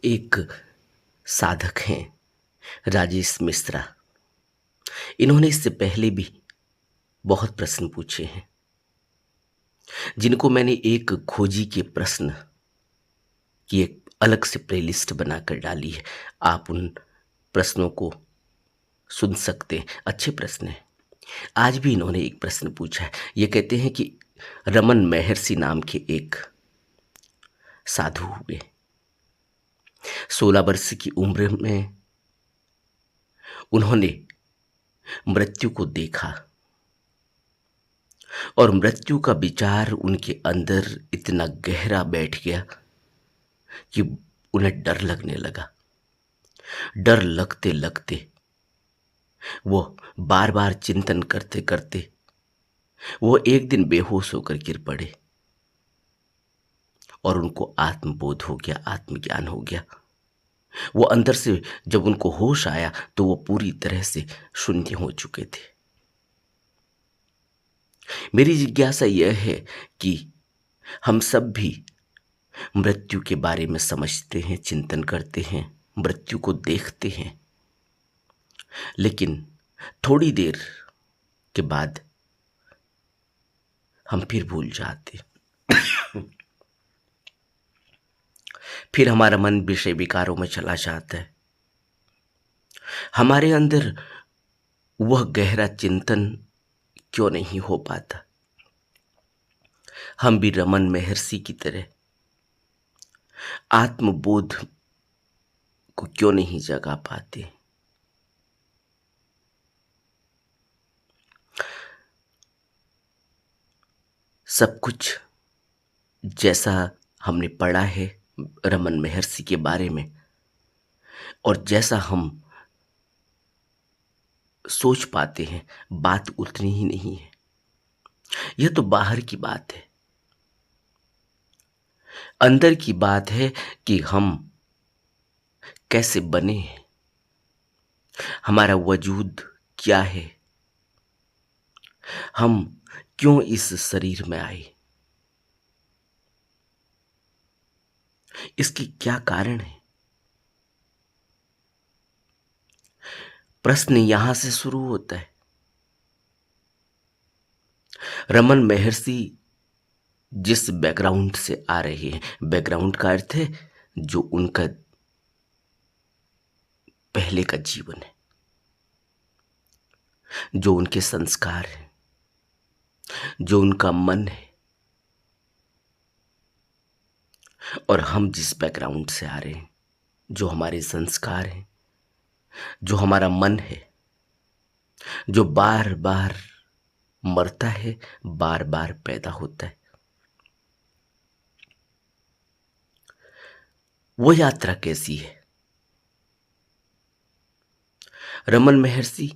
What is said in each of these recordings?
एक साधक हैं, राजेश मिश्रा। इन्होंने इससे पहले भी बहुत प्रश्न पूछे हैं, जिनको मैंने एक खोजी के प्रश्न की एक अलग से प्लेलिस्ट बनाकर डाली है। आप उन प्रश्नों को सुन सकते हैं, अच्छे प्रश्न हैं। आज भी इन्होंने एक प्रश्न पूछा है। ये कहते हैं कि रमन महर्षि नाम के एक साधु हुए, 16 वर्ष की उम्र में उन्होंने मृत्यु को देखा और मृत्यु का विचार उनके अंदर इतना गहरा बैठ गया कि उन्हें डर लगने लगा। डर लगते लगते वो बार बार चिंतन करते करते वो एक दिन बेहोश होकर गिर पड़े और उनको आत्मबोध हो गया, आत्मज्ञान हो गया। वो अंदर से जब उनको होश आया तो वो पूरी तरह से शून्य हो चुके थे। मेरी जिज्ञासा यह है कि हम सब भी मृत्यु के बारे में समझते हैं, चिंतन करते हैं, मृत्यु को देखते हैं, लेकिन थोड़ी देर के बाद हम फिर भूल जाते। फिर हमारा मन विषय विकारों में चला जाता है। हमारे अंदर वह गहरा चिंतन क्यों नहीं हो पाता? हम भी रमन महर्षि की तरह आत्मबोध को क्यों नहीं जगा पाते? सब कुछ जैसा हमने पढ़ा है रमन महर्षि के बारे में और जैसा हम सोच पाते हैं, बात उतनी ही नहीं है। यह तो बाहर की बात है। अंदर की बात है कि हम कैसे बने हैं, हमारा वजूद क्या है, हम क्यों इस शरीर में आए, इसकी क्या कारण है। प्रश्न यहां से शुरू होता है। रमन महर्षि जिस बैकग्राउंड से आ रहे हैं, बैकग्राउंड का अर्थ है जो उनका पहले का जीवन है, जो उनके संस्कार हैं, जो उनका मन है, और हम जिस बैकग्राउंड से आ रहे हैं, जो हमारे संस्कार हैं, जो हमारा मन है, जो बार बार मरता है, बार बार पैदा होता है, वो यात्रा कैसी है? रमन महर्षि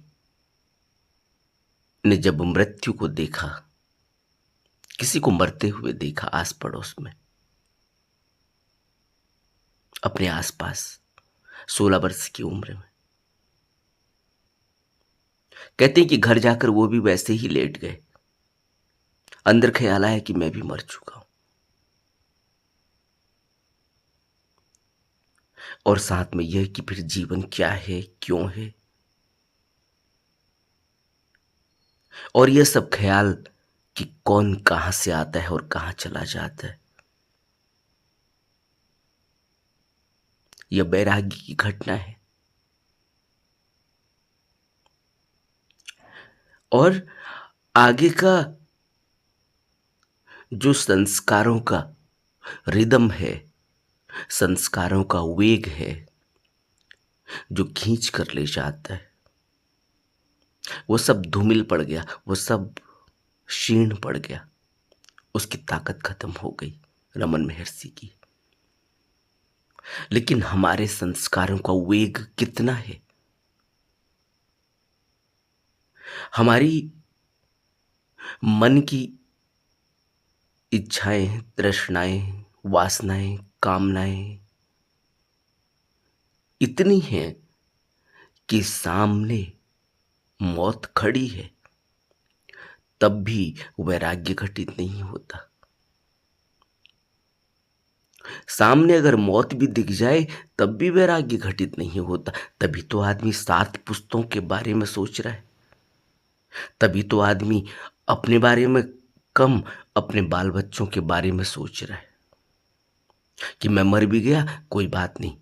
ने जब मृत्यु को देखा, किसी को मरते हुए देखा आस पड़ोस में, अपने आसपास, 16 वर्ष की उम्र में, कहते हैं कि घर जाकर वो भी वैसे ही लेट गए। अंदर ख्याल आया कि मैं भी मर चुका हूं, और साथ में यह कि फिर जीवन क्या है, क्यों है, और यह सब ख्याल कि कौन कहां से आता है और कहां चला जाता है। यह वैराग्य की घटना है। और आगे का जो संस्कारों का रिदम है, संस्कारों का वेग है, जो खींच कर ले जाता है, वो सब धूमिल पड़ गया, वो सब क्षीण पड़ गया, उसकी ताकत खत्म हो गई रमन महर्षि की। लेकिन हमारे संस्कारों का वेग कितना है? हमारी मन की इच्छाएं, तृष्णाएं, वासनाएं, कामनाएं इतनी हैं कि सामने मौत खड़ी है तब भी वैराग्य घटित नहीं होता। सामने अगर मौत भी दिख जाए तब भी वैराग्य घटित नहीं होता। तभी तो आदमी 7 पुश्तों के बारे में सोच रहा है। तभी तो आदमी अपने बारे में कम, अपने बाल बच्चों के बारे में सोच रहा है कि मैं मर भी गया कोई बात नहीं,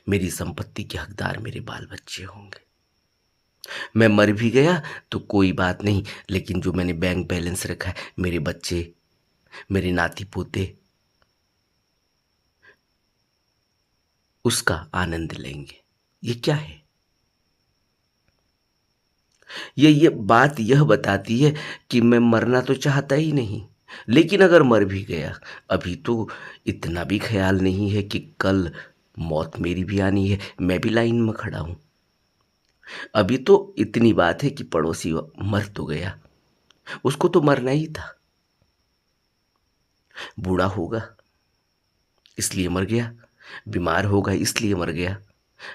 मेरी संपत्ति के हकदार मेरे बाल बच्चे होंगे। मैं मर भी गया तो कोई बात नहीं, लेकिन जो मैंने बैंक बैलेंस रखा है मेरे बच्चे, मेरे नाती पोते उसका आनंद लेंगे। ये क्या है? ये बात यह बताती है कि मैं मरना तो चाहता ही नहीं, लेकिन अगर मर भी गया, अभी तो इतना भी ख्याल नहीं है कि कल मौत मेरी भी आनी है, मैं भी लाइन में खड़ा हूं। अभी तो इतनी बात है कि पड़ोसी मर तो गया, उसको तो मरना ही था, बूढ़ा होगा इसलिए मर गया, बीमार होगा इसलिए मर गया,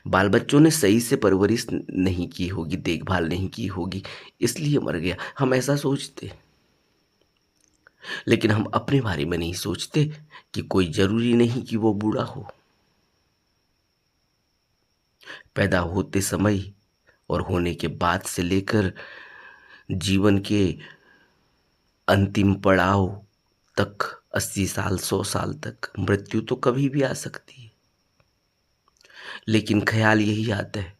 बाल बच्चों ने सही से परवरिश नहीं की होगी, देखभाल नहीं की होगी इसलिए मर गया। हम ऐसा सोचते, लेकिन हम अपने बारे में नहीं सोचते कि कोई जरूरी नहीं कि वो बूढ़ा हो। पैदा होते समय और होने के बाद से लेकर जीवन के अंतिम पड़ाव तक, 80 साल 100 साल तक मृत्यु तो कभी भी आ सकती है। लेकिन ख्याल यही आता है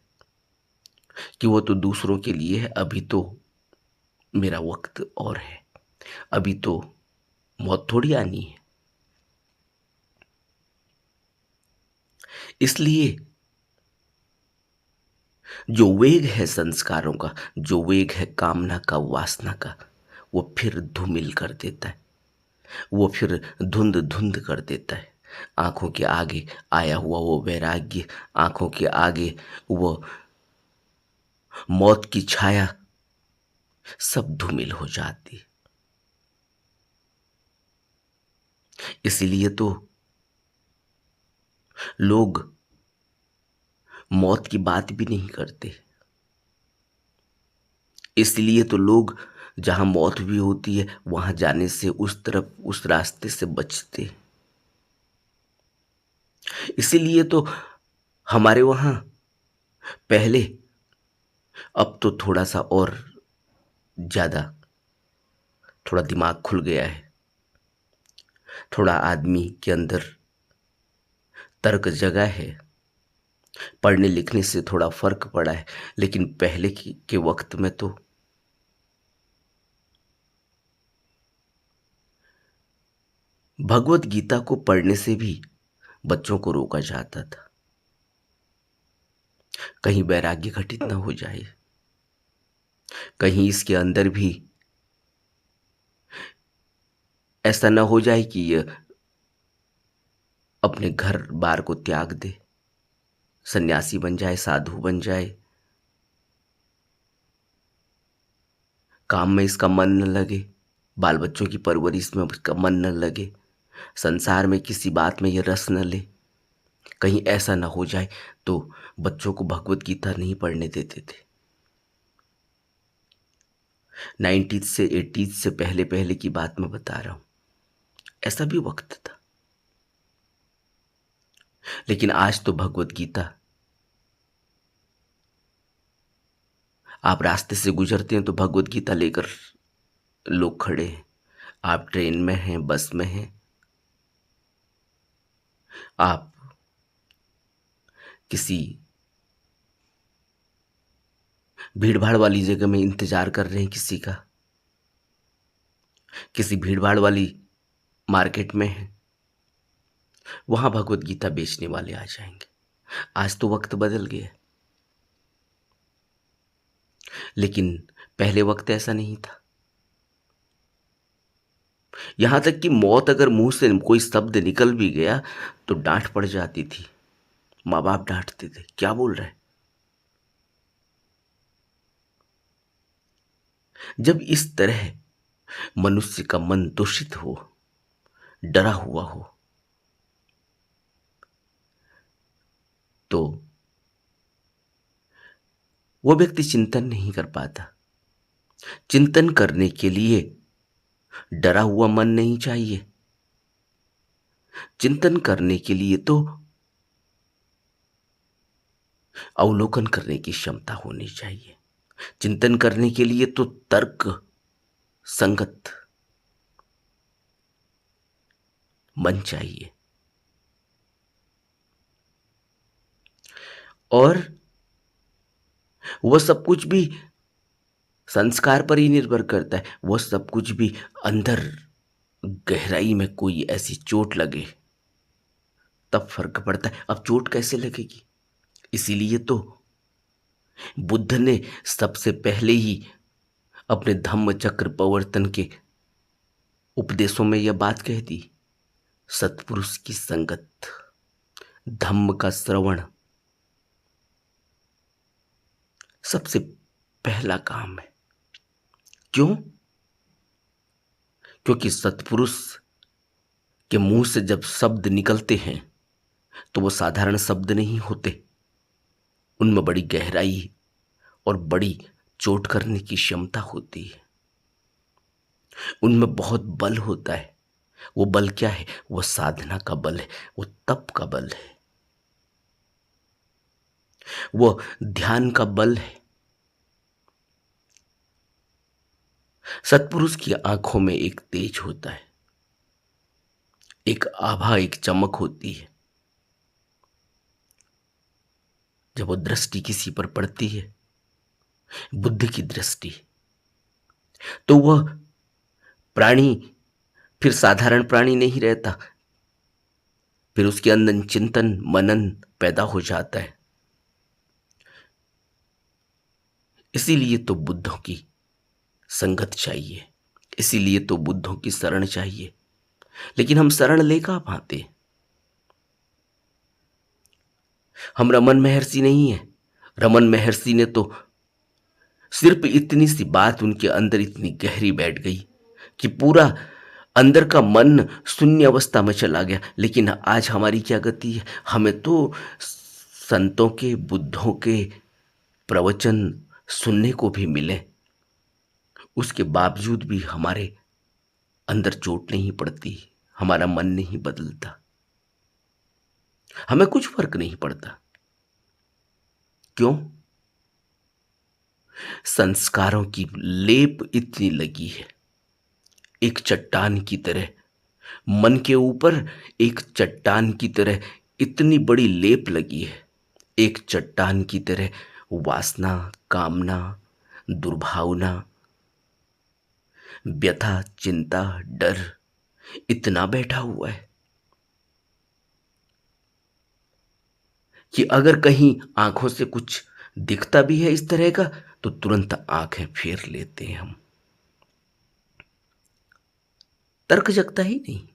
कि वो तो दूसरों के लिए है, अभी तो मेरा वक्त और है, अभी तो मौत थोड़ी आनी है। इसलिए जो वेग है संस्कारों का, जो वेग है कामना का, वासना का, वो फिर धूमिल कर देता है, वो फिर धुंध धुंध कर देता है। आंखों के आगे आया हुआ वो वैराग्य, आंखों के आगे वो मौत की छाया, सब धूमिल हो जाती है। इसीलिए तो लोग मौत की बात भी नहीं करते। इसलिए तो लोग जहां मौत भी होती है वहां जाने से, उस तरफ, उस रास्ते से बचते। इसीलिए तो हमारे वहां पहले, अब तो थोड़ा सा और ज्यादा, थोड़ा दिमाग खुल गया है, थोड़ा आदमी के अंदर तर्क जगा है, पढ़ने लिखने से थोड़ा फर्क पड़ा है। लेकिन पहले के वक्त में तो भगवत गीता को पढ़ने से भी बच्चों को रोका जाता था, कहीं वैराग्य घटित ना हो जाए, कहीं इसके अंदर भी ऐसा ना हो जाए कि ये अपने घर बार को त्याग दे, सन्यासी बन जाए, साधु बन जाए, काम में इसका मन न लगे, बाल बच्चों की परवरिश में उसका मन न लगे, संसार में किसी बात में ये रस न ले। कहीं ऐसा ना हो जाए तो बच्चों को भगवत गीता नहीं पढ़ने देते थे। 90s से 80s से पहले पहले की बात मैं बता रहा हूं, ऐसा भी वक्त था। लेकिन आज तो भगवत गीता, आप रास्ते से गुजरते हैं तो भगवत गीता लेकर लोग खड़े हैं। आप ट्रेन में हैं, बस में हैं, आप किसी भीड़ भाड़ वाली जगह में इंतजार कर रहे हैं किसी का, किसी भीड़ भाड़ वाली मार्केट में हैं, वहां भगवत गीता बेचने वाले आ जाएंगे। आज तो वक्त बदल गया, लेकिन पहले वक्त ऐसा नहीं था। यहां तक कि मौत अगर मुंह से कोई शब्द निकल भी गया तो डांट पड़ जाती थी, माँ बाप डांटते थे, क्या बोल रहे हैं। जब इस तरह मनुष्य का मन दूषित हो, डरा हुआ हो, तो वो व्यक्ति चिंतन नहीं कर पाता। चिंतन करने के लिए डरा हुआ मन नहीं चाहिए, चिंतन करने के लिए तो अवलोकन करने की क्षमता होनी चाहिए। चिंतन करने के लिए तो तर्क संगत मन चाहिए। और वह सब कुछ भी संस्कार पर ही निर्भर करता है। वह सब कुछ भी अंदर गहराई में कोई ऐसी चोट लगे तब फर्क पड़ता है। अब चोट कैसे लगेगी? इसीलिए तो बुद्ध ने सबसे पहले ही अपने धम्म चक्र प्रवर्तन के उपदेशों में यह बात कह दी, सत्पुरुष की संगत, धम्म का श्रवण सबसे पहला काम है। क्यों? क्योंकि सत्पुरुष के मुंह से जब शब्द निकलते हैं तो वो साधारण शब्द नहीं होते, उनमें बड़ी गहराई और बड़ी चोट करने की क्षमता होती है, उनमें बहुत बल होता है। वो बल क्या है? वो साधना का बल है, वो तप का बल है, वो ध्यान का बल है। सत्पुरुष की आंखों में एक तेज होता है, एक आभा, एक चमक होती है। जब वो दृष्टि किसी पर पड़ती है, बुद्ध की दृष्टि, तो वह प्राणी फिर साधारण प्राणी नहीं रहता, फिर उसके अंदर चिंतन मनन पैदा हो जाता है। इसीलिए तो बुद्धों की संगत चाहिए, इसीलिए तो बुद्धों की शरण चाहिए। लेकिन हम शरण ले कहाँ पाते? हम रमन महर्षि नहीं है। रमन महर्षि ने तो सिर्फ इतनी सी बात उनके अंदर इतनी गहरी बैठ गई कि पूरा अंदर का मन शून्य अवस्था में चला गया। लेकिन आज हमारी क्या गति है? हमें तो संतों के, बुद्धों के प्रवचन सुनने को भी मिले, उसके बावजूद भी हमारे अंदर चोट नहीं पड़ती, हमारा मन नहीं बदलता, हमें कुछ फर्क नहीं पड़ता। क्यों? संस्कारों की लेप इतनी लगी है, एक चट्टान की तरह मन के ऊपर, एक चट्टान की तरह इतनी बड़ी लेप लगी है, एक चट्टान की तरह वासना, कामना, दुर्भावना, व्यथा, चिंता, डर इतना बैठा हुआ है कि अगर कहीं आंखों से कुछ दिखता भी है इस तरह का तो तुरंत आंखें फेर लेते हैं हम, तर्क जगता ही नहीं।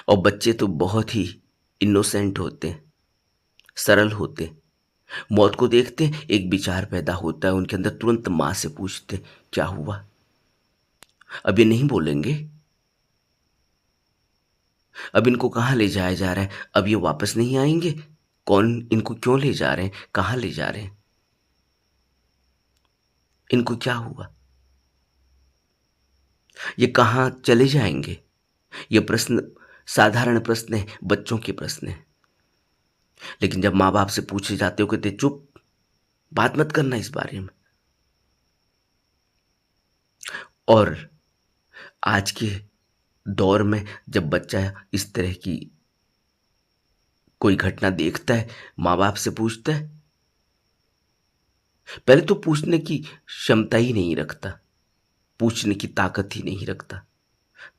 और बच्चे तो बहुत ही इनोसेंट होते हैं, सरल होते हैं। मौत को देखते हैं, एक विचार पैदा होता है उनके अंदर, तुरंत माँ से पूछते हैं, क्या हुआ? अब ये नहीं बोलेंगे, अब इनको कहाँ ले जाया जा रहा है, अब ये वापस नहीं आएंगे, कौन इनको क्यों ले जा रहे हैं, कहाँ ले जा रहे हैं, इनको क्या हुआ, ये कहाँ चले जाएंगे? ये प्रश्न साधारण प्रश्न है, बच्चों के प्रश्न है। लेकिन जब माँ बाप से पूछे जाते हो, कहते चुप, बात मत करना इस बारे में। और आज के दौर में जब बच्चा इस तरह की कोई घटना देखता है, माँ बाप से पूछता है, पहले तो पूछने की क्षमता ही नहीं रखता, पूछने की ताकत ही नहीं रखता।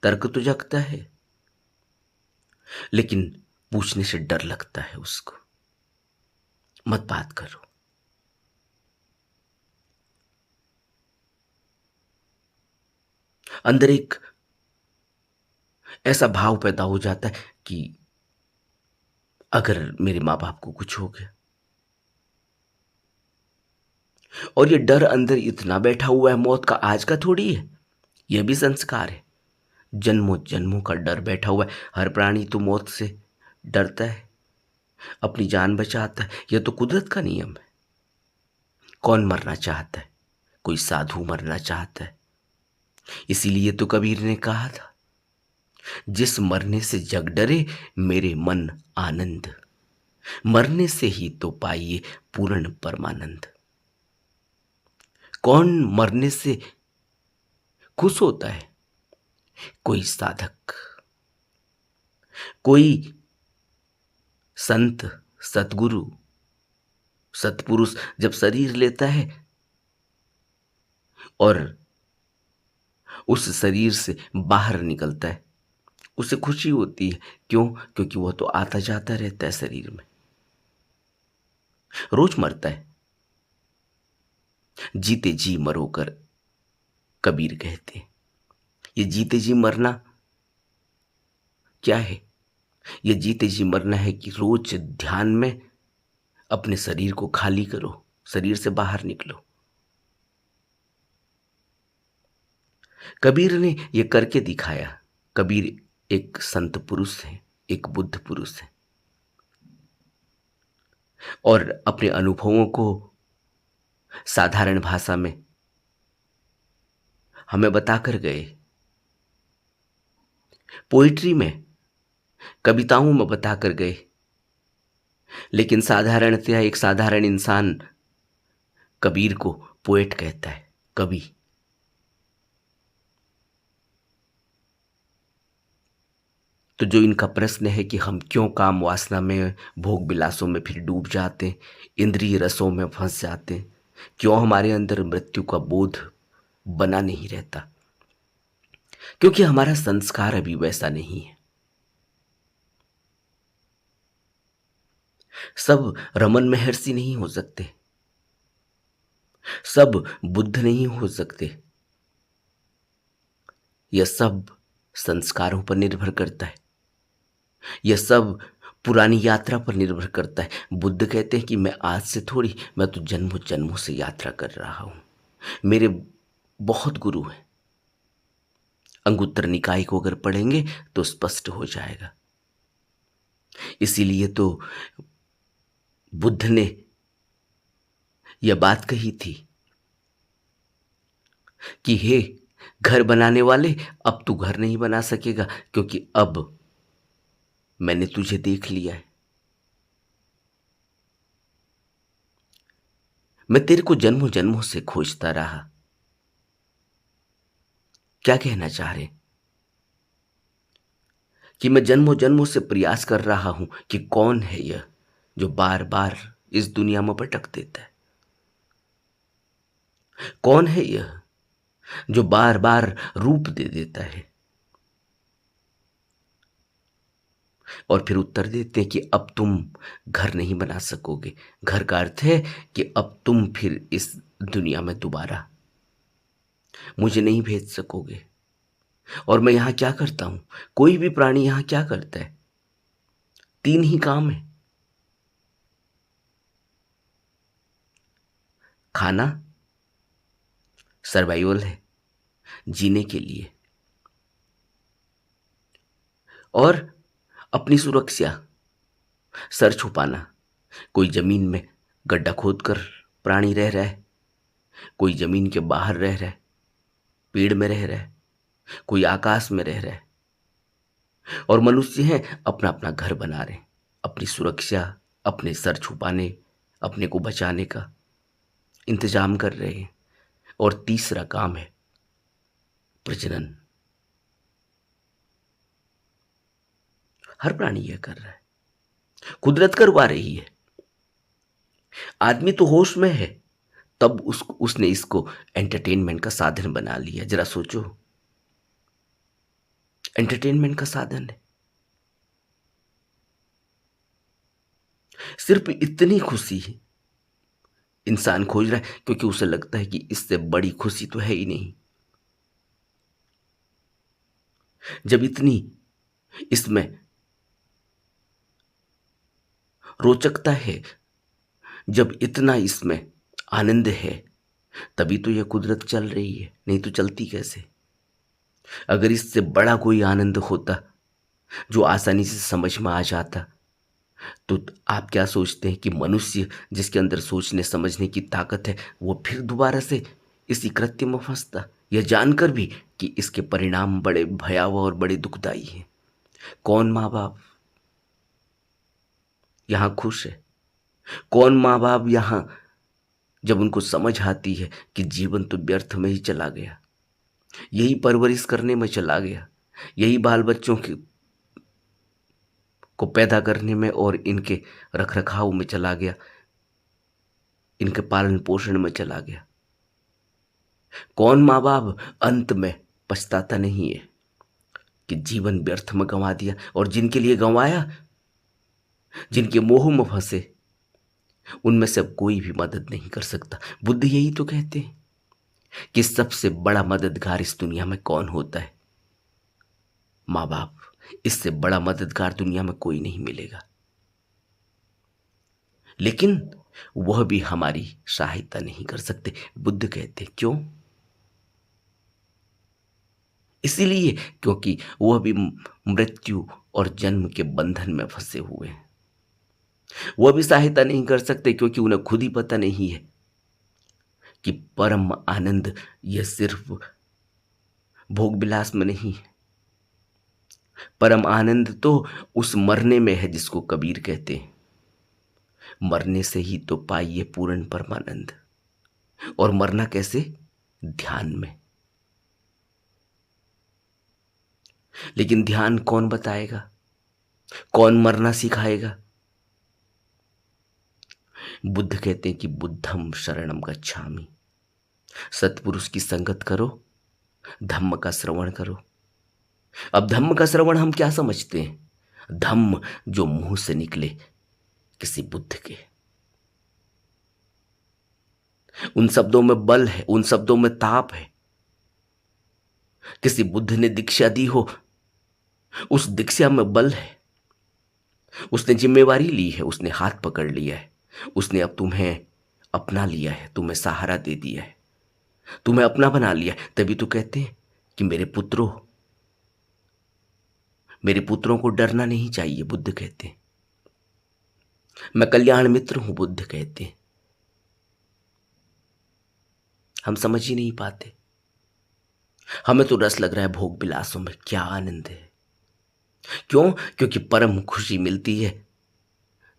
तर्क तो जगता है लेकिन पूछने से डर लगता है उसको, मत बात करो। अंदर एक ऐसा भाव पैदा हो जाता है कि अगर मेरे माँ बाप को कुछ हो गया, और ये डर अंदर इतना बैठा हुआ है, मौत का आज का थोड़ी है, यह भी संस्कार है, जन्मों जन्मों का डर बैठा हुआ है। हर प्राणी तो मौत से डरता है, अपनी जान बचाता है, यह तो कुदरत का नियम है। कौन मरना चाहता है? कोई साधु मरना चाहता है। इसीलिए तो कबीर ने कहा था, जिस मरने से जग डरे मेरे मन आनंद, मरने से ही तो पाइए पूर्ण परमानंद। कौन मरने से खुश होता है? कोई साधक, कोई संत, सतगुरु, सतपुरुष जब शरीर लेता है और उस शरीर से बाहर निकलता है, उसे खुशी होती है। क्यों? क्योंकि वह तो आता जाता रहता है शरीर में, रोज मरता है। जीते जी मरो कर कबीर कहते हैं। ये जीते जी मरना क्या है? ये जीते जी मरना है कि रोज ध्यान में अपने शरीर को खाली करो, शरीर से बाहर निकलो। कबीर ने यह करके दिखाया। कबीर एक संत पुरुष है, एक बुद्ध पुरुष है, और अपने अनुभवों को साधारण भाषा में हमें बताकर गए। पोइट्री में, कविताओं में बताकर गए। लेकिन साधारणतया एक साधारण इंसान कबीर को पोएट कहता है, कवि। तो जो इनका प्रश्न है कि हम क्यों काम वासना में, भोग विलासों में फिर डूब जाते हैं, इंद्रिय रसों में फंस जाते हैं, क्यों हमारे अंदर मृत्यु का बोध बना नहीं रहता? क्योंकि हमारा संस्कार अभी वैसा नहीं है। सब रमन महर्षि नहीं हो सकते, सब बुद्ध नहीं हो सकते। यह सब संस्कारों पर निर्भर करता है, यह सब पुरानी यात्रा पर निर्भर करता है। बुद्ध कहते हैं कि मैं आज से थोड़ी, मैं तो जन्मों जन्मों से यात्रा कर रहा हूं। मेरे बहुत गुरु हैं। अंगुत्तर निकाय को अगर पढ़ेंगे तो स्पष्ट हो जाएगा। इसीलिए तो बुद्ध ने यह बात कही थी कि हे घर बनाने वाले, अब तू घर नहीं बना सकेगा, क्योंकि अब मैंने तुझे देख लिया है। मैं तेरे को जन्मों जन्मों से खोजता रहा। क्या कहना चाह रहे? कि मैं जन्मों जन्मों से प्रयास कर रहा हूं कि कौन है यह जो बार बार इस दुनिया में भटक देता है। कौन है यह जो बार बार रूप दे देता है। और फिर उत्तर देते हैं कि अब तुम घर नहीं बना सकोगे। घर का अर्थ है कि अब तुम फिर इस दुनिया में दोबारा मुझे नहीं भेज सकोगे। और मैं यहां क्या करता हूं? कोई भी प्राणी यहां क्या करता है? तीन ही काम है, खाना, सर्वाइवल है, जीने के लिए, और अपनी सुरक्षा, सर छुपाना। कोई जमीन में गड्ढा खोदकर प्राणी रह रहा है, कोई जमीन के बाहर रह रहा है, पेड़ में रह रहा है, कोई आकाश में रह रहा है। और मनुष्य हैं अपना अपना घर बना रहे हैं, अपनी सुरक्षा, अपने सर छुपाने, अपने को बचाने का इंतजाम कर रहे हैं। और तीसरा काम है प्रजनन। हर प्राणी यह कर रहा है, कुदरत करवा रही है। आदमी तो होश में है, तब उसने इसको एंटरटेनमेंट का साधन बना लिया। जरा सोचो, एंटरटेनमेंट का साधन है। सिर्फ इतनी खुशी है इंसान खोज रहा है, क्योंकि उसे लगता है कि इससे बड़ी खुशी तो है ही नहीं। जब इतनी इसमें रोचकता है, जब इतना इसमें आनंद है, तभी तो यह कुदरत चल रही है, नहीं तो चलती कैसे? अगर इससे बड़ा कोई आनंद होता जो आसानी से समझ में आ जाता, तो आप क्या सोचते हैं कि मनुष्य जिसके अंदर सोचने समझने की ताकत है, वो फिर दोबारा से इसी कृत्य में फंसता? यह जानकर भी कि इसके परिणाम बड़े भयावह और बड़े दुखदाई हैं। कौन माँ बाप यहाँ खुश है? कौन माँ बाप यहाँ, जब उनको समझ आती है कि जीवन तो व्यर्थ में ही चला गया, यही परवरिश करने में चला गया, यही बाल बच्चों को पैदा करने में और इनके रखरखाव में चला गया, इनके पालन पोषण में चला गया। कौन माँ बाप अंत में पछताता नहीं है कि जीवन व्यर्थ में गंवा दिया, और जिनके लिए गंवाया, जिनके मोह में फंसे, उनमें से अब कोई भी मदद नहीं कर सकता। बुद्ध यही तो कहते हैं कि सबसे बड़ा मददगार इस दुनिया में कौन होता है? माँ बाप। इससे बड़ा मददगार दुनिया में कोई नहीं मिलेगा। लेकिन वह भी हमारी सहायता नहीं कर सकते। बुद्ध कहते क्यों? इसीलिए क्योंकि वह भी मृत्यु और जन्म के बंधन में फंसे हुए हैं। वह भी सहायता नहीं कर सकते क्योंकि उन्हें खुद ही पता नहीं है कि परम आनंद यह सिर्फ भोग विलास में नहीं है। परम आनंद तो उस मरने में है जिसको कबीर कहते हैं, मरने से ही तो पाइए पूर्ण परमानंद। और मरना कैसे? ध्यान में। लेकिन ध्यान कौन बताएगा? कौन मरना सिखाएगा? बुद्ध कहते हैं कि बुद्धम शरणम गच्छामि। सत्पुरुष की संगत करो, धम्म का श्रवण करो। अब धम्म का श्रवण हम क्या समझते हैं? धम्म जो मुंह से निकले किसी बुद्ध के। उन शब्दों में बल है, उन शब्दों में ताप है। किसी बुद्ध ने दीक्षा दी हो, उस दीक्षा में बल है। उसने जिम्मेवारी ली है, उसने हाथ पकड़ लिया है, उसने अब तुम्हें अपना लिया है, तुम्हें सहारा दे दिया है, तुम्हें अपना बना लिया है। तभी तो कहते हैं कि मेरे पुत्रों को डरना नहीं चाहिए। बुद्ध कहते हैं मैं कल्याण मित्र हूं। बुद्ध कहते हैं हम समझ ही नहीं पाते। हमें तो रस लग रहा है भोग विलासों में, क्या आनंद है। क्यों? क्योंकि परम खुशी मिलती है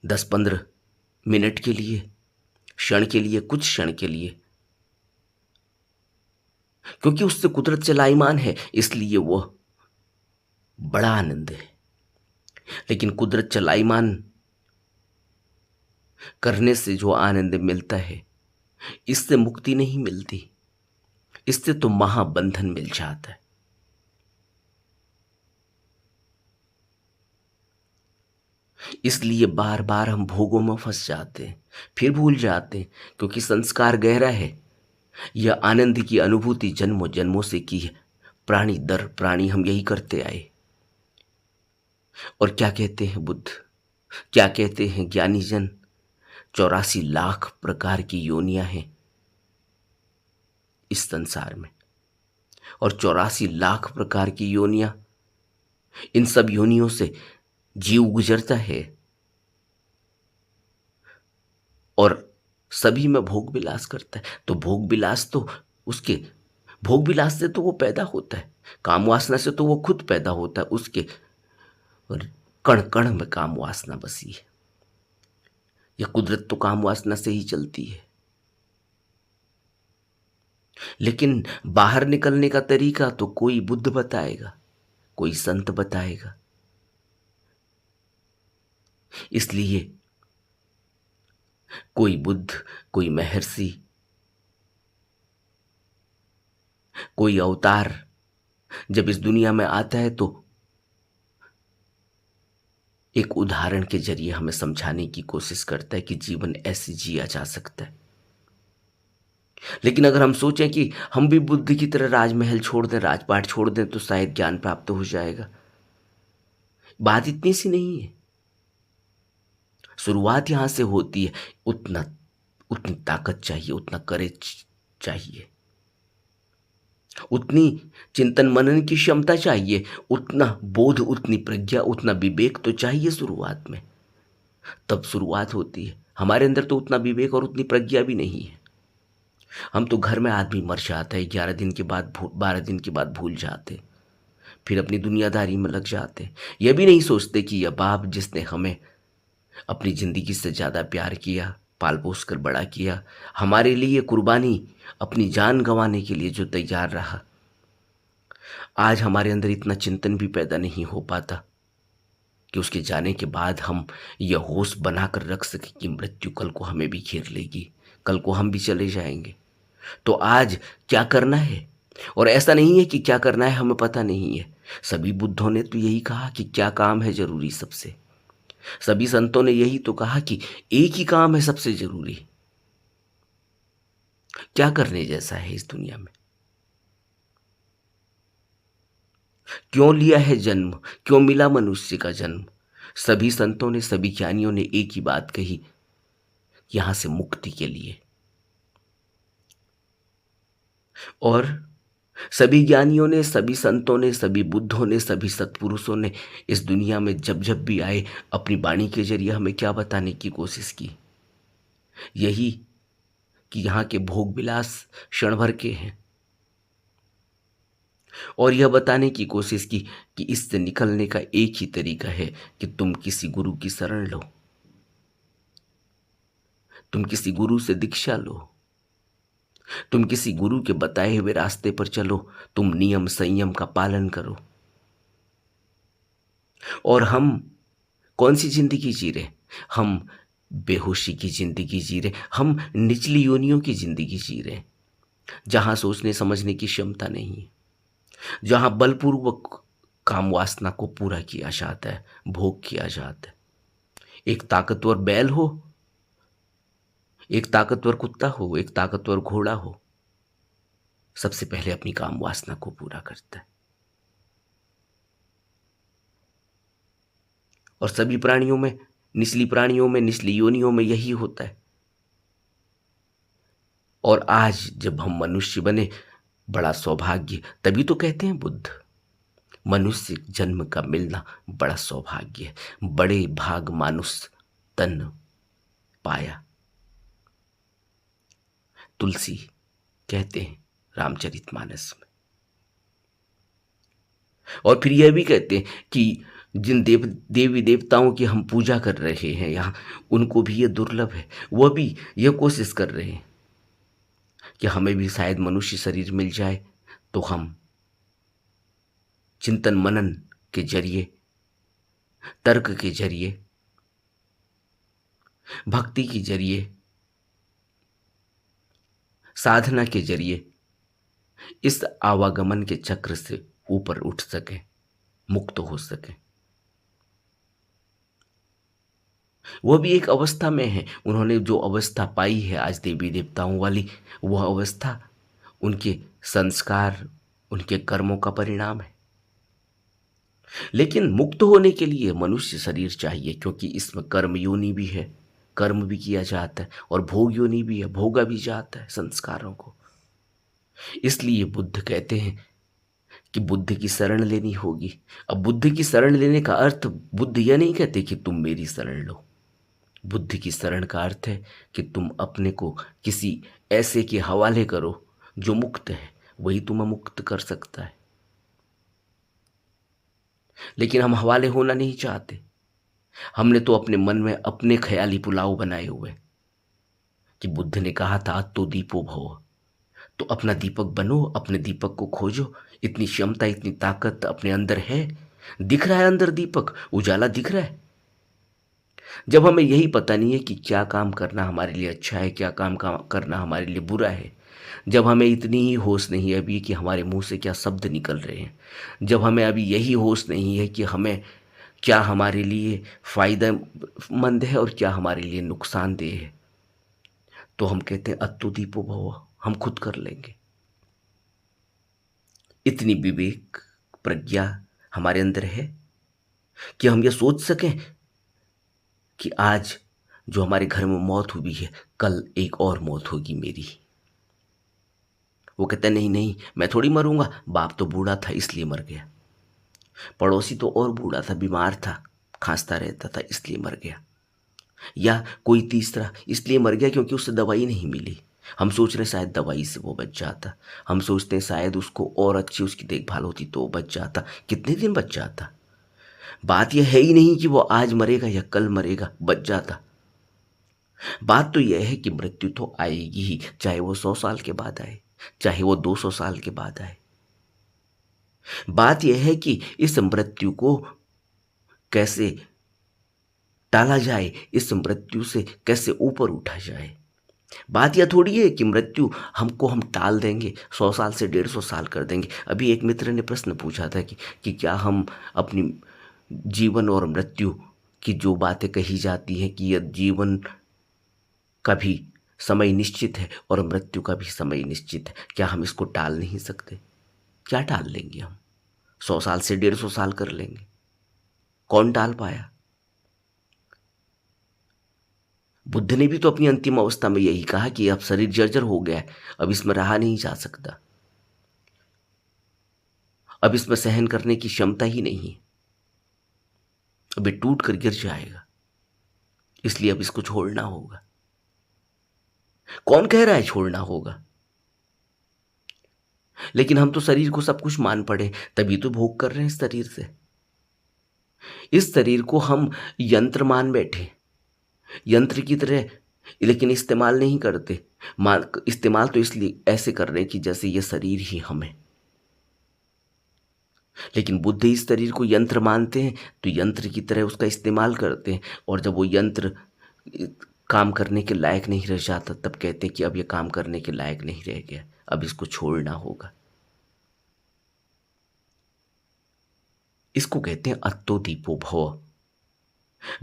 10-15 मिनट के लिए, क्षण के लिए, कुछ क्षण के लिए। क्योंकि उससे कुदरत चलाईमान है, इसलिए वह बड़ा आनंद है। लेकिन कुदरत चलाईमान करने से जो आनंद मिलता है, इससे मुक्ति नहीं मिलती, इससे तो महाबंधन मिल जाता है। इसलिए बार बार हम भोगों में फंस जाते हैं, फिर भूल जाते हैं, क्योंकि संस्कार गहरा है। यह आनंद की अनुभूति जन्मों जन्मों से की है। प्राणी दर प्राणी हम यही करते आए। और क्या कहते हैं बुद्ध, क्या कहते हैं ज्ञानी जन? 84 लाख प्रकार की योनियां हैं इस संसार में, और 84 लाख प्रकार की योनियां, इन सब योनियों से जीव गुजरता है, और सभी में भोग विलास करता है। तो भोग विलास से तो वो पैदा होता है, काम वासना से तो वो खुद पैदा होता है, उसके कण कण में काम वासना बसी है। यह कुदरत तो काम वासना से ही चलती है। लेकिन बाहर निकलने का तरीका तो कोई बुद्ध बताएगा, कोई संत बताएगा। इसलिए कोई बुद्ध, कोई महर्षि, कोई अवतार जब इस दुनिया में आता है तो एक उदाहरण के जरिए हमें समझाने की कोशिश करता है कि जीवन ऐसे जिया जा सकता है। लेकिन अगर हम सोचें कि हम भी बुद्ध की तरह राजमहल छोड़ दें, राजपाट छोड़ दें, तो शायद ज्ञान प्राप्त हो जाएगा। बात इतनी सी नहीं है। शुरुआत यहां से होती है। उतनी ताकत चाहिए, उतना करेज चाहिए, उतनी चिंतन मनन की क्षमता चाहिए, उतना बोध, उतनी प्रज्ञा, उतना विवेक तो चाहिए शुरुआत में। तब शुरुआत होती है। हमारे अंदर तो उतना विवेक और उतनी प्रज्ञा भी नहीं है। हम तो घर में आदमी मर जाता है, 11 दिन के बाद 12 दिन के बाद भूल जाते, फिर अपनी दुनियादारी में लग जाते। यह भी नहीं सोचते कि यह बाप जिसने हमें अपनी ज़िंदगी से ज़्यादा प्यार किया, पाल पोस कर बड़ा किया, हमारे लिए कुर्बानी अपनी जान गंवाने के लिए जो तैयार रहा, आज हमारे अंदर इतना चिंतन भी पैदा नहीं हो पाता कि उसके जाने के बाद हम यह होश बनाकर रख सकें कि मृत्यु कल को हमें भी घेर लेगी, कल को हम भी चले जाएंगे। तो आज क्या करना है, और ऐसा नहीं है कि क्या करना है हमें पता नहीं है। सभी बुद्धों ने तो यही कहा कि क्या काम है जरूरी सबसे। सभी संतों ने यही तो कहा कि एक ही काम है सबसे जरूरी। क्या करने जैसा है इस दुनिया में? क्यों लिया है जन्म, क्यों मिला मनुष्य का जन्म? सभी संतों ने, सभी ज्ञानियों ने एक ही बात कही, यहां से मुक्ति के लिए। और सभी ज्ञानियों ने, सभी संतों ने, सभी बुद्धों ने, सभी सत्पुरुषों ने इस दुनिया में जब जब भी आए अपनी वाणी के जरिए हमें क्या बताने की कोशिश की? यही कि यहाँ के भोग विलास क्षण भर के हैं, और यह बताने की कोशिश की कि इससे निकलने का एक ही तरीका है कि तुम किसी गुरु की शरण लो, तुम किसी गुरु से दीक्षा लो, तुम किसी गुरु के बताए हुए रास्ते पर चलो, तुम नियम संयम का पालन करो। और हम कौन सी जिंदगी जी रहे? हम बेहोशी की जिंदगी जी रहे, हम निचली योनियों की जिंदगी जी रहे, जहां सोचने समझने की क्षमता नहीं है, जहां बलपूर्वक काम वासना को पूरा किया जाता है, भोग किया जाता है। एक ताकतवर बैल हो, एक ताकतवर कुत्ता हो, एक ताकतवर घोड़ा हो, सबसे पहले अपनी काम वासना को पूरा करता है। और सभी प्राणियों में, निचली प्राणियों में, निचली योनियों में यही होता है। और आज जब हम मनुष्य बने, बड़ा सौभाग्य, तभी तो कहते हैं बुद्ध, मनुष्य जन्म का मिलना बड़ा सौभाग्य है, बड़े भाग मानुष तन पाया। तुलसी कहते हैं रामचरितमानस में। और फिर यह भी कहते हैं कि जिन देवी देवताओं की हम पूजा कर रहे हैं यहाँ, उनको भी ये दुर्लभ है, वह भी यह कोशिश कर रहे हैं कि हमें भी शायद मनुष्य शरीर मिल जाए, तो हम चिंतन मनन के जरिए, तर्क के जरिए, भक्ति के जरिए, साधना के जरिए इस आवागमन के चक्र से ऊपर उठ सके, मुक्त हो सके। वह भी एक अवस्था में है। उन्होंने जो अवस्था पाई है आज देवी देवताओं वाली, वह अवस्था उनके संस्कार, उनके कर्मों का परिणाम है। लेकिन मुक्त होने के लिए मनुष्य शरीर चाहिए, क्योंकि इसमें कर्म योनि भी है, कर्म भी किया जाता है, और भोग योनि भी है, भोगा भी जाता है संस्कारों को। इसलिए बुद्ध कहते हैं कि बुद्ध की शरण लेनी होगी। अब बुद्ध की शरण लेने का अर्थ, बुद्ध यह नहीं कहते कि तुम मेरी शरण लो। बुद्ध की शरण का अर्थ है कि तुम अपने को किसी ऐसे के हवाले करो जो मुक्त है, वही तुम्हें मुक्त कर सकता है। लेकिन हम हवाले होना नहीं चाहते। हमने तो अपने मन में अपने ख्याली पुलाव बनाए हुए कि बुद्ध ने कहा था तो दीपो भव, तो अपना दीपक बनो, अपने दीपक को खोजो। इतनी क्षमता, इतनी ताकत अपने अंदर है, दिख रहा है अंदर दीपक, उजाला दिख रहा है। जब हमें यही पता नहीं है कि क्या काम करना हमारे लिए अच्छा है, क्या काम करना हमारे लिए बुरा है, जब हमें इतनी ही होश नहीं है अभी कि हमारे मुंह से क्या शब्द निकल रहे हैं, जब हमें अभी यही होश नहीं है कि हमें क्या हमारे लिए फायदेमंद है और क्या हमारे लिए नुकसानदेह है, तो हम कहते हैं अत्तु दीपो भव, हम खुद कर लेंगे। इतनी विवेक प्रज्ञा हमारे अंदर है कि हम यह सोच सकें कि आज जो हमारे घर में मौत हुई है, कल एक और मौत होगी मेरी। वो कहता है नहीं नहीं, मैं थोड़ी मरूंगा, बाप तो बूढ़ा था इसलिए मर गया, पड़ोसी तो और बूढ़ा था, बीमार था, खांसता रहता था इसलिए मर गया, या कोई तीसरा इसलिए मर गया क्योंकि उससे दवाई नहीं मिली, हम सोच रहे हैं शायद दवाई से वो बच जाता, हम सोचते हैं शायद उसको और अच्छी उसकी देखभाल होती तो वो बच जाता, कितने दिन बच जाता। बात यह है ही नहीं कि वो आज मरेगा या कल मरेगा, बच जाता। बात तो यह है कि मृत्यु तो आएगी ही, चाहे वो 100 साल के बाद आए, चाहे वो 200 साल के बाद आए। बात यह है कि इस मृत्यु को कैसे टाला जाए, इस मृत्यु से कैसे ऊपर उठा जाए। बात यह थोड़ी है कि मृत्यु हम टाल देंगे, 100 साल से 150 साल कर देंगे। अभी एक मित्र ने प्रश्न पूछा था कि क्या हम अपनी जीवन और मृत्यु की जो बातें कही जाती हैं कि यह जीवन का भी समय निश्चित है और मृत्यु का भी समय निश्चित है, क्या हम इसको टाल नहीं सकते? क्या टाल लेंगे हम? 100 साल से 150 साल कर लेंगे, कौन टाल पाया? बुद्ध ने भी तो अपनी अंतिम अवस्था में यही कहा कि अब शरीर जर्जर हो गया है, अब इसमें रहा नहीं जा सकता, अब इसमें सहन करने की क्षमता ही नहीं है, अब ये टूट कर गिर जाएगा, इसलिए अब इसको छोड़ना होगा। कौन कह रहा है छोड़ना होगा? लेकिन हम तो शरीर को सब कुछ मान पड़े, तभी तो भोग कर रहे हैं इस शरीर से। इस शरीर को हम यंत्र मान बैठे, यंत्र की तरह, लेकिन इस्तेमाल नहीं करते। मान इस्तेमाल तो इसलिए ऐसे कर रहे हैं कि जैसे ये शरीर ही हम है। लेकिन बुद्ध इस शरीर को यंत्र मानते हैं तो यंत्र की तरह उसका इस्तेमाल करते हैं, और जब वो यंत्र काम करने के लायक नहीं रह जाता तब कहते हैं कि अब ये काम करने के लायक नहीं रह गया, अब इसको छोड़ना होगा। इसको कहते हैं अत्तो दीपो भव।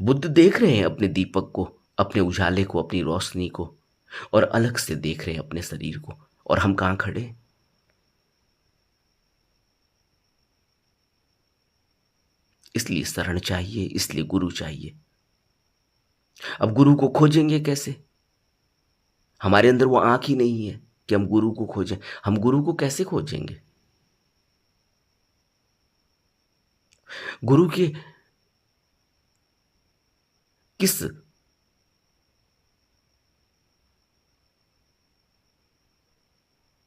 बुद्ध देख रहे हैं अपने दीपक को, अपने उजाले को, अपनी रोशनी को, और अलग से देख रहे हैं अपने शरीर को, और हम कहाँ खड़े हैं? इसलिए शरण चाहिए, इसलिए गुरु चाहिए। अब गुरु को खोजेंगे कैसे? हमारे अंदर वो आंख ही नहीं है कि हम गुरु को खोजें। हम गुरु को कैसे खोजेंगे? गुरु के किस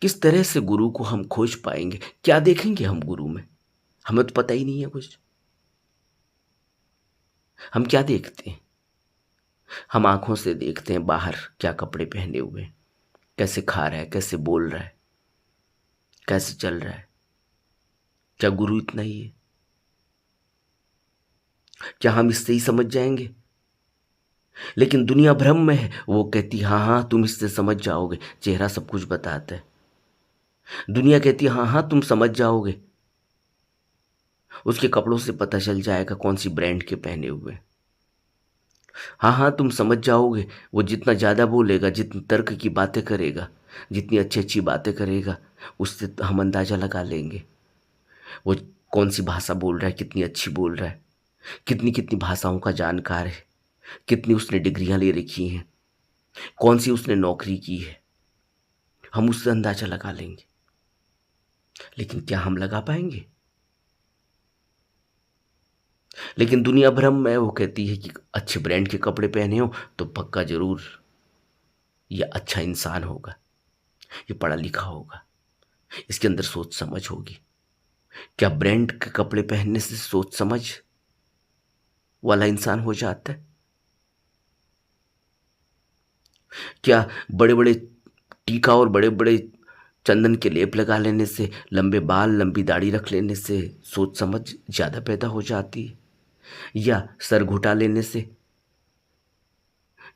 किस तरह से गुरु को हम खोज पाएंगे? क्या देखेंगे हम गुरु में? हमें तो पता ही नहीं है कुछ। हम क्या देखते हैं? हम आंखों से देखते हैं बाहर क्या कपड़े पहने हुए, कैसे खा रहा है, कैसे बोल रहा है, कैसे चल रहा है। क्या गुरु इतना ही है? क्या हम इससे ही समझ जाएंगे? लेकिन दुनिया भ्रम में है, वो कहती हाँ हाँ तुम इससे समझ जाओगे, चेहरा सब कुछ बताता है। दुनिया कहती हाँ हाँ तुम समझ जाओगे, उसके कपड़ों से पता चल जाएगा कौन सी ब्रांड के पहने हुए। हाँ हाँ तुम समझ जाओगे, वो जितना ज़्यादा बोलेगा, जितनी तर्क की बातें करेगा, जितनी अच्छी अच्छी बातें करेगा, उससे हम अंदाज़ा लगा लेंगे वो कौन सी भाषा बोल रहा है, कितनी अच्छी बोल रहा है, कितनी कितनी भाषाओं का जानकार है, कितनी उसने डिग्रियां ले रखी हैं, कौन सी उसने नौकरी की है, हम उससे अंदाज़ा लगा लेंगे। लेकिन क्या हम लगा पाएंगे? लेकिन दुनिया भ्रम में वो कहती है कि अच्छे ब्रांड के कपड़े पहने हो तो पक्का जरूर ये अच्छा इंसान होगा, ये पढ़ा लिखा होगा, इसके अंदर सोच समझ होगी। क्या ब्रांड के कपड़े पहनने से सोच समझ वाला इंसान हो जाता है? क्या बड़े बड़े टीका और बड़े बड़े चंदन के लेप लगा लेने से, लंबे बाल लंबी दाढ़ी रख लेने से सोच समझ ज़्यादा पैदा हो जाती है? या सर घुटा लेने से,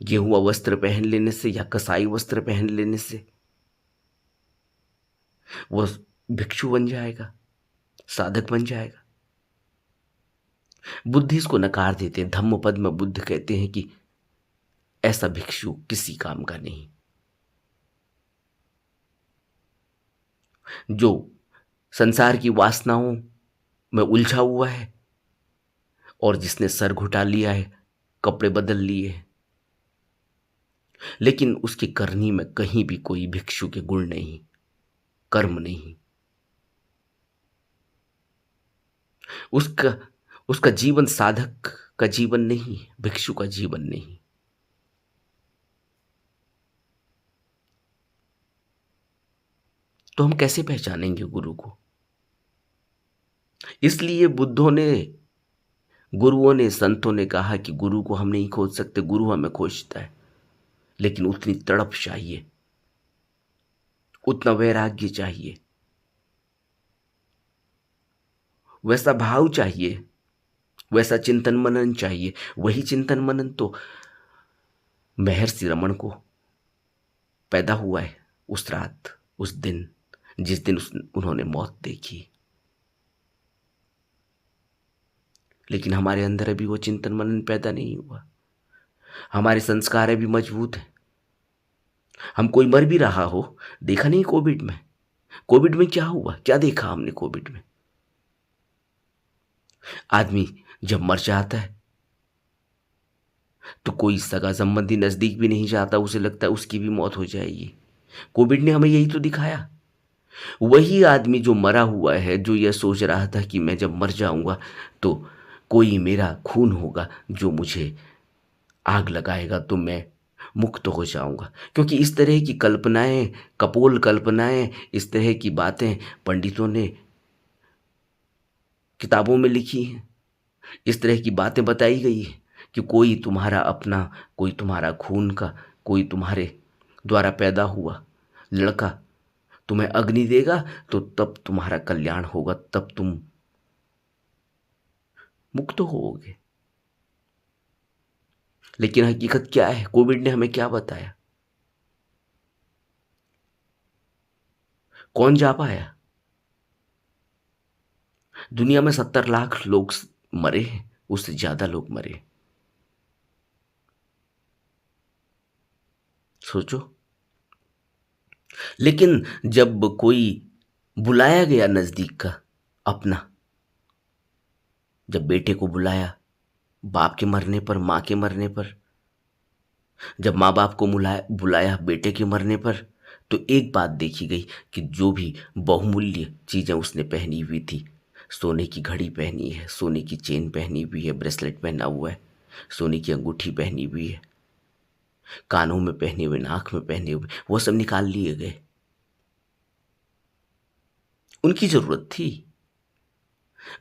गेहुआ वस्त्र पहन लेने से, या कसाई वस्त्र पहन लेने से वो भिक्षु बन जाएगा, साधक बन जाएगा? बुद्ध इसको नकार देते हैं। धम्मपद में बुद्ध कहते हैं कि ऐसा भिक्षु किसी काम का नहीं, जो संसार की वासनाओं में उलझा हुआ है और जिसने सर घुटा लिया है, कपड़े बदल लिए हैं, लेकिन उसकी करनी में कहीं भी कोई भिक्षु के गुण नहीं, कर्म नहीं। उसका उसका जीवन साधक का जीवन नहीं, भिक्षु का जीवन नहीं। तो हम कैसे पहचानेंगे गुरु को? इसलिए बुद्धों ने, गुरुओं ने, संतों ने कहा कि गुरु को हम नहीं खोज सकते, गुरु हमें खोजता है। लेकिन उतनी तड़प चाहिए, उतना वैराग्य चाहिए, वैसा भाव चाहिए, वैसा चिंतन मनन चाहिए। वही चिंतन मनन तो महर्षि रमन को पैदा हुआ है उस रात, उस दिन, जिस दिन उन्होंने मौत देखी। लेकिन हमारे अंदर अभी वो चिंतन मनन पैदा नहीं हुआ। हमारे संस्कार अभी मजबूत हैं। हम, कोई मर भी रहा हो, देखा नहीं कोविड में? कोविड में क्या हुआ, क्या देखा हमने कोविड में? आदमी जब मर जाता है तो कोई सगा संबंधी नजदीक भी नहीं जाता, उसे लगता है उसकी भी मौत हो जाएगी। कोविड ने हमें यही तो दिखाया। वही आदमी जो मरा हुआ है, जो यह सोच रहा था कि मैं जब मर जाऊंगा तो कोई मेरा खून होगा जो मुझे आग लगाएगा तो मैं मुक्त हो जाऊंगा। क्योंकि इस तरह की कल्पनाएं, कपोल कल्पनाएं, इस तरह की बातें पंडितों ने किताबों में लिखी हैं। इस तरह की बातें बताई गई है कि कोई तुम्हारा अपना, कोई तुम्हारा खून का, कोई तुम्हारे द्वारा पैदा हुआ लड़का तुम्हें अग्नि देगा तो तब तुम्हारा कल्याण होगा, तब तुम मुक्त होोगे। लेकिन हकीकत क्या है? कोविड ने हमें क्या बताया? कौन जा पाया? दुनिया में 70 लाख लोग मरे हैं, उससे ज्यादा लोग मरे। सोचो। लेकिन जब कोई बुलाया गया नजदीक का अपना, जब बेटे को बुलाया बाप के मरने पर, मां के मरने पर, जब माँ बाप को बुलाया बेटे के मरने पर, तो एक बात देखी गई कि जो भी बहुमूल्य चीजें उसने पहनी हुई थी, सोने की घड़ी पहनी है, सोने की चेन पहनी हुई है, ब्रेसलेट पहना हुआ है, सोने की अंगूठी पहनी हुई है, कानों में पहने हुए, नाक में पहने हुए, वो सब निकाल लिए गए। उनकी जरूरत थी,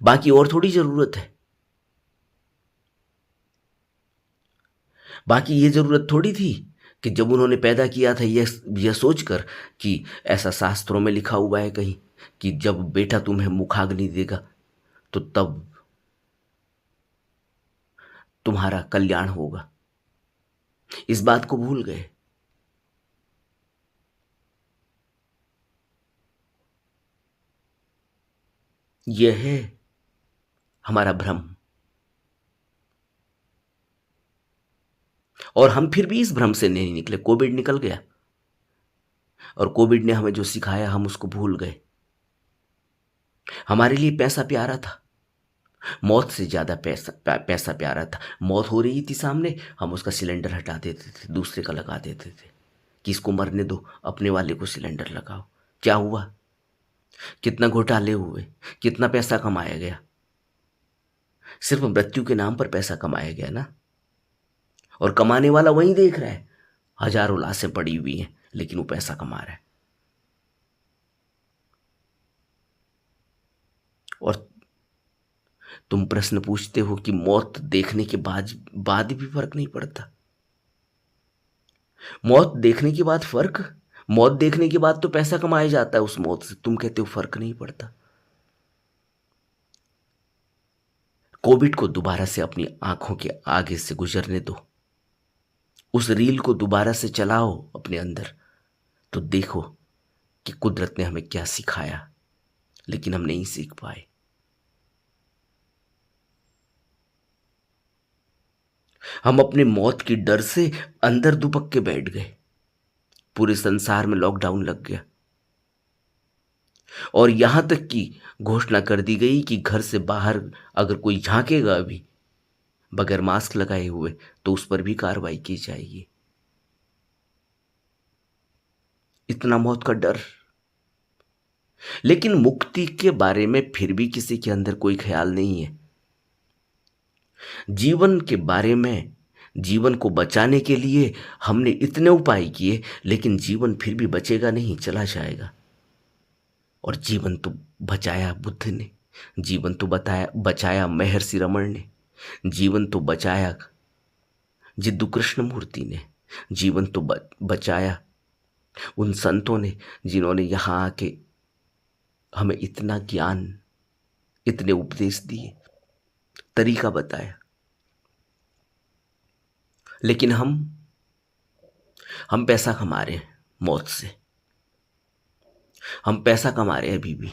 बाकी और थोड़ी जरूरत है। बाकी ये जरूरत थोड़ी थी कि जब उन्होंने पैदा किया था यह सोचकर कि ऐसा शास्त्रों में लिखा हुआ है कहीं कि जब बेटा तुम्हें मुखाग्नि देगा तो तब तुम्हारा कल्याण होगा। इस बात को भूल गए। यह है हमारा भ्रम। और हम फिर भी इस भ्रम से नहीं निकले। कोविड निकल गया और कोविड ने हमें जो सिखाया हम उसको भूल गए। हमारे लिए पैसा प्यारा था, मौत से ज्यादा पैसा प्यारा था। मौत हो रही थी सामने, हम उसका सिलेंडर हटा देते थे, दूसरे का लगा देते थे कि इसको मरने दो, अपने वाले को सिलेंडर लगाओ। क्या हुआ? कितना घोटाले हुए, कितना पैसा कमाया गया। सिर्फ मृत्यु के नाम पर पैसा कमाया गया ना। और कमाने वाला वही देख रहा है, हजारों लाशें पड़ी हुई हैं लेकिन वो पैसा कमा रहा है। और तुम प्रश्न पूछते हो कि मौत देखने के बाद भी फर्क नहीं पड़ता। मौत देखने के बाद फर्क, मौत देखने के बाद तो पैसा कमाया जाता है उस मौत से, तुम कहते हो फर्क नहीं पड़ता। कोविड को दोबारा से अपनी आंखों के आगे से गुजरने दो, उस रील को दोबारा से चलाओ अपने अंदर, तो देखो कि कुदरत ने हमें क्या सिखाया, लेकिन हम नहीं सीख पाए। हम अपने मौत की डर से अंदर दुबक के बैठ गए। पूरे संसार में लॉकडाउन लग गया और यहां तक कि घोषणा कर दी गई कि घर से बाहर अगर कोई झांकेगा अभी बगैर मास्क लगाए हुए तो उस पर भी कार्रवाई की जाएगी। इतना मौत का डर। लेकिन मुक्ति के बारे में फिर भी किसी के अंदर कोई ख्याल नहीं है। जीवन के बारे में, जीवन को बचाने के लिए हमने इतने उपाय किए, लेकिन जीवन फिर भी बचेगा नहीं, चला जाएगा। और जीवन तो बचाया बुद्ध ने, जीवन तो बताया बचाया महर्षि रमण ने, जीवन तो बचाया जिद्दू कृष्णमूर्ति ने, जीवन तो बचाया उन संतों ने जिन्होंने यहाँ आके हमें इतना ज्ञान, इतने उपदेश दिए, तरीका बताया। लेकिन हम पैसा कमा रहे हैं मौत से, हम पैसा कमा रहे हैं अभी भी।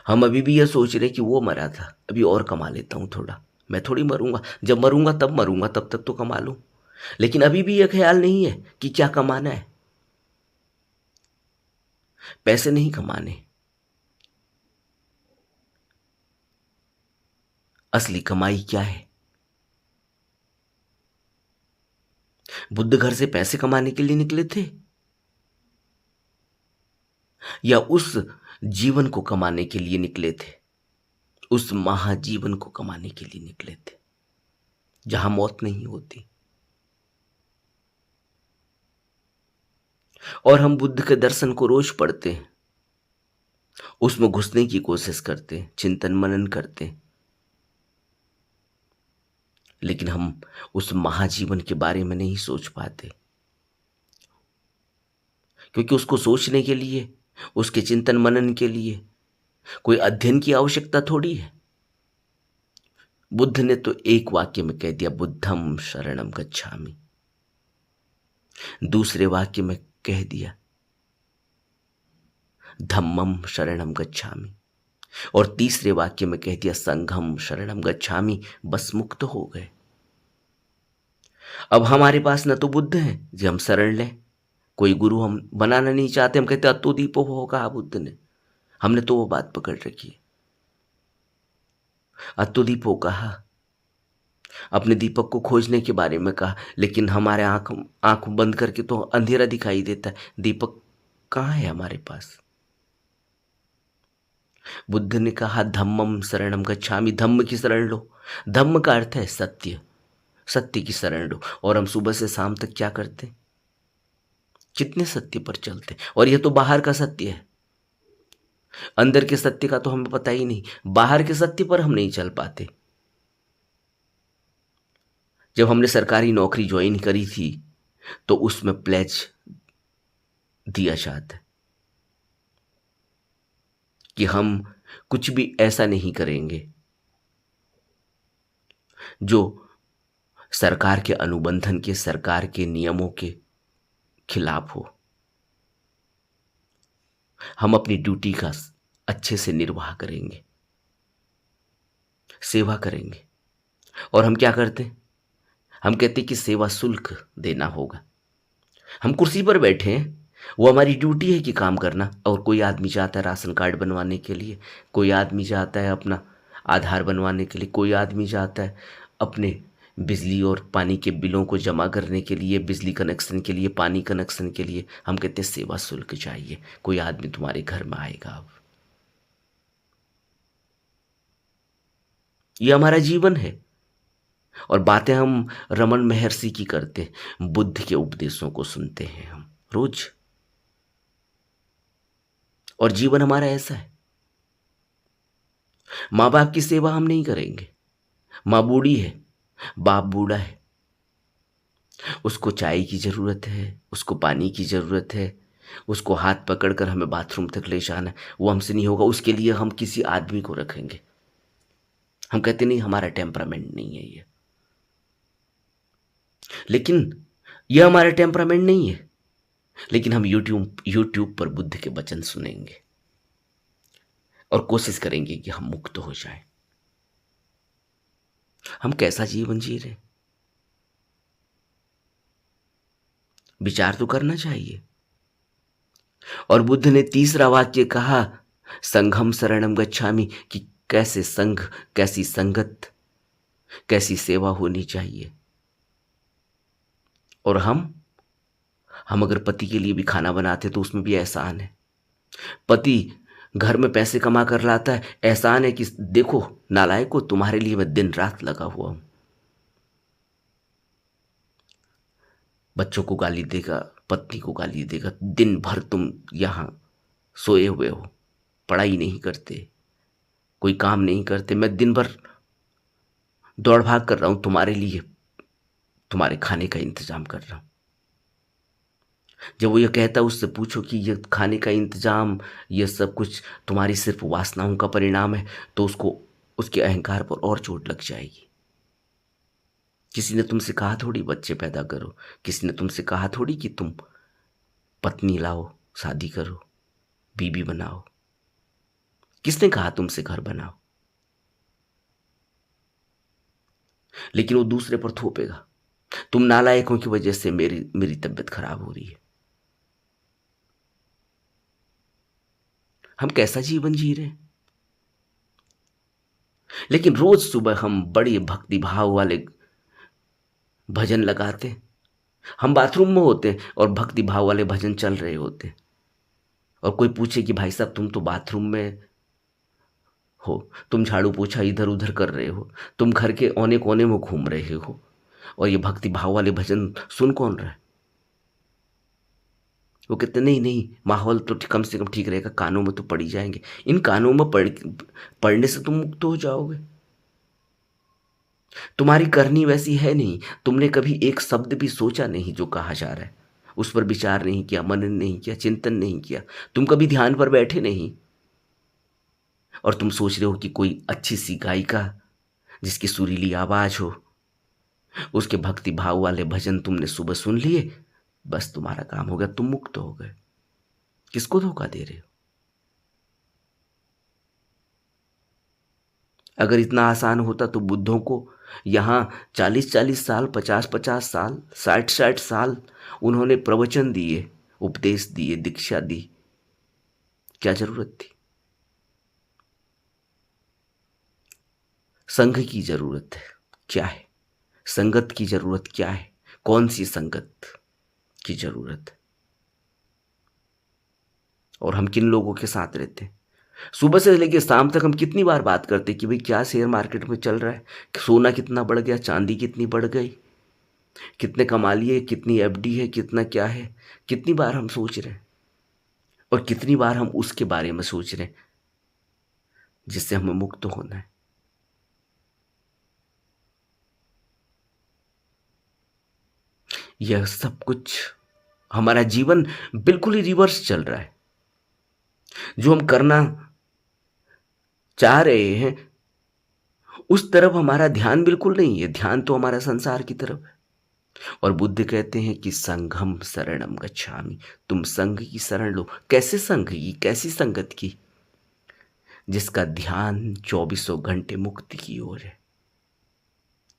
हम अभी भी ये सोच रहे कि वो मरा था, अभी और कमा लेता हूं थोड़ा, मैं थोड़ी मरूंगा, जब मरूंगा तब मरूंगा, तब तक तो कमा लूं। लेकिन अभी भी यह ख्याल नहीं है कि क्या कमाना है। पैसे नहीं कमाने, असली कमाई क्या है। बुद्ध घर से पैसे कमाने के लिए निकले थे या उस जीवन को कमाने के लिए निकले थे, उस महाजीवन को कमाने के लिए निकले थे जहां मौत नहीं होती। और हम बुद्ध के दर्शन को रोज पढ़ते हैं, उसमें घुसने की कोशिश करते हैं, चिंतन मनन करते हैं, लेकिन हम उस महाजीवन के बारे में नहीं सोच पाते, क्योंकि उसको सोचने के लिए, उसके चिंतन मनन के लिए कोई अध्ययन की आवश्यकता थोड़ी है। बुद्ध ने तो एक वाक्य में कह दिया, बुद्धम शरणम गच्छामि। दूसरे वाक्य में कह दिया, धम्मम शरणम गच्छामि। और तीसरे वाक्य में कह दिया, संघम शरणम गच्छामि। बस मुक्त हो गए। अब हमारे पास न तो बुद्ध है जो हम शरण लें, कोई गुरु हम बनाना नहीं चाहते। हम कहते अतो दीपो हो, कहा बुद्ध ने, हमने तो वो बात पकड़ रखी है। अतो दीपो कहा, अपने दीपक को खोजने के बारे में कहा, लेकिन हमारे आंख बंद करके तो अंधेरा दिखाई देता है, दीपक कहाँ है हमारे पास। बुद्ध ने कहा, धम्मम शरणम गच्छामि, धम्म की शरण लो। धम्म का अर्थ है सत्य, सत्य की शरण लो। और हम सुबह से शाम तक क्या करते, कितने सत्य पर चलते। और यह तो बाहर का सत्य है, अंदर के सत्य का तो हमें पता ही नहीं। बाहर के सत्य पर हम नहीं चल पाते। जब हमने सरकारी नौकरी ज्वाइन करी थी तो उसमें प्लेज दिया जाता है कि हम कुछ भी ऐसा नहीं करेंगे जो सरकार के अनुबंधन के, सरकार के नियमों के खिलाफ हो। हम अपनी ड्यूटी का अच्छे से निर्वाह करेंगे, सेवा करेंगे। और हम क्या करते हैं, हम कहते हैं कि सेवा शुल्क देना होगा। हम कुर्सी पर बैठे हैं, वो हमारी ड्यूटी है कि काम करना। और कोई आदमी जाता है राशन कार्ड बनवाने के लिए, कोई आदमी जाता है अपना आधार बनवाने के लिए, कोई आदमी जाता है अपने बिजली और पानी के बिलों को जमा करने के लिए, बिजली कनेक्शन के लिए, पानी कनेक्शन के लिए। हम कहते हैं सेवा शुल्क चाहिए, कोई आदमी तुम्हारे घर में आएगा। अब ये हमारा जीवन है। और बातें हम रमन महर्षि की करते हैं, बुद्ध के उपदेशों को सुनते हैं हम रोज। और जीवन हमारा ऐसा है। माँ बाप की सेवा हम नहीं करेंगे। माँ बूढ़ी है, बाप बूढ़ा है, उसको चाय की जरूरत है, उसको पानी की जरूरत है, उसको हाथ पकड़कर हमें बाथरूम तक ले जाना है, वो हमसे नहीं होगा। उसके लिए हम किसी आदमी को रखेंगे। हम कहते नहीं, हमारा टेम्परामेंट नहीं है ये। लेकिन यह हमारा टेम्परामेंट नहीं है। लेकिन हम यूट्यूब पर बुद्ध के वचन सुनेंगे और कोशिश करेंगे कि हम मुक्त हो जाएं। हम कैसा जीवन जी रहे, विचार तो करना चाहिए। और बुद्ध ने तीसरा वाक्य कहा, संघम शरणम गच्छामि, कि कैसे संघ, कैसी संगत, कैसी सेवा होनी चाहिए। और हम अगर पति के लिए भी खाना बनाते तो उसमें भी एहसान है। पति घर में पैसे कमा कर लाता है, एहसान है कि देखो नालायको, तुम्हारे लिए मैं दिन रात लगा हुआ हूं। बच्चों को गाली देगा, पत्नी को गाली देगा, दिन भर तुम यहां सोए हुए हो। पढ़ाई नहीं करते, कोई काम नहीं करते, मैं दिन भर दौड़ भाग कर रहा हूं तुम्हारे लिए, तुम्हारे खाने का इंतजाम कर रहा हूं। जब वो ये कहता है उससे पूछो कि ये खाने का इंतजाम, ये सब कुछ तुम्हारी सिर्फ वासनाओं का परिणाम है, तो उसको उसके अहंकार पर और चोट लग जाएगी। किसी ने तुमसे कहा थोड़ी बच्चे पैदा करो, किसी ने तुमसे कहा थोड़ी कि तुम पत्नी लाओ, शादी करो, बीबी बनाओ। किसने कहा तुमसे घर बनाओ? लेकिन वो दूसरे पर थोपेगा, तुम नालायकों की वजह से मेरी मेरी तबीयत खराब हो रही है। हम कैसा जीवन जी रहे हैं? लेकिन रोज सुबह हम बड़े भक्ति भाव वाले भजन लगाते हैं। हम बाथरूम में होते हैं और भक्ति भाव वाले भजन चल रहे होते हैं, और कोई पूछे कि भाई साहब तुम तो बाथरूम में हो, तुम झाड़ू पोछा इधर उधर कर रहे हो, तुम घर के औने कोने में घूम रहे हो, और ये भक्ति भाव वाले भजन सुन कौन रहा है? वो कहते नहीं नहीं, माहौल तो कम से कम ठीक रहेगा, कानों में तो पड़ ही जाएंगे। इन कानों में पढ़ने से तुम मुक्त हो जाओगे? तुम्हारी करनी वैसी है नहीं, तुमने कभी एक शब्द भी सोचा नहीं जो कहा जा रहा है, उस पर विचार नहीं किया, मनन नहीं किया, चिंतन नहीं किया, तुम कभी ध्यान पर बैठे नहीं, और तुम सोच रहे हो कि कोई अच्छी सी गायिका जिसकी सुरीली आवाज हो, उसके भक्ति भाव वाले भजन तुमने सुबह सुन लिए, बस तुम्हारा काम हो गया, तुम मुक्त हो गए। किसको धोखा दे रहे हो? अगर इतना आसान होता तो बुद्धों को यहाँ 40-40 साल, 50-50 साल, 60-60 साल उन्होंने प्रवचन दिए, उपदेश दिए, दीक्षा दी, क्या जरूरत थी? संघ की जरूरत है, क्या है? संगत की जरूरत क्या है? कौन सी संगत की जरूरत है? और हम किन लोगों के साथ रहते हैं? सुबह से लेकर शाम तक हम कितनी बार बात करते हैं कि भाई क्या शेयर मार्केट में चल रहा है, सोना कितना बढ़ गया, चांदी कितनी बढ़ गई, कितने कमा लिए, कितनी एफडी है, कितना क्या है। कितनी बार हम सोच रहे हैं, और कितनी बार हम उसके बारे में सोच रहे हैं जिससे हमें मुक्त होना है। यह सब कुछ, हमारा जीवन बिल्कुल ही रिवर्स चल रहा है। जो हम करना चाह रहे हैं उस तरफ हमारा ध्यान बिल्कुल नहीं है, ध्यान तो हमारा संसार की तरफ है। और बुद्ध कहते हैं कि संघम शरणम गच्छामि, तुम संघ की शरण लो। कैसे संघ की, कैसी संगत की? जिसका ध्यान चौबीसों घंटे मुक्ति की ओर है,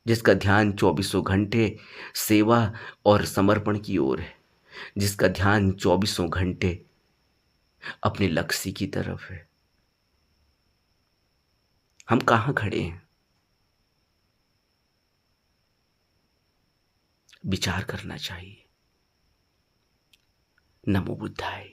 जिसका ध्यान चौबीसों घंटे सेवा और समर्पण की ओर है, जिसका ध्यान चौबीसों घंटे अपने लक्ष्य की तरफ है। हम कहाँ खड़े हैं? विचार करना चाहिए। नमो बुद्धाय।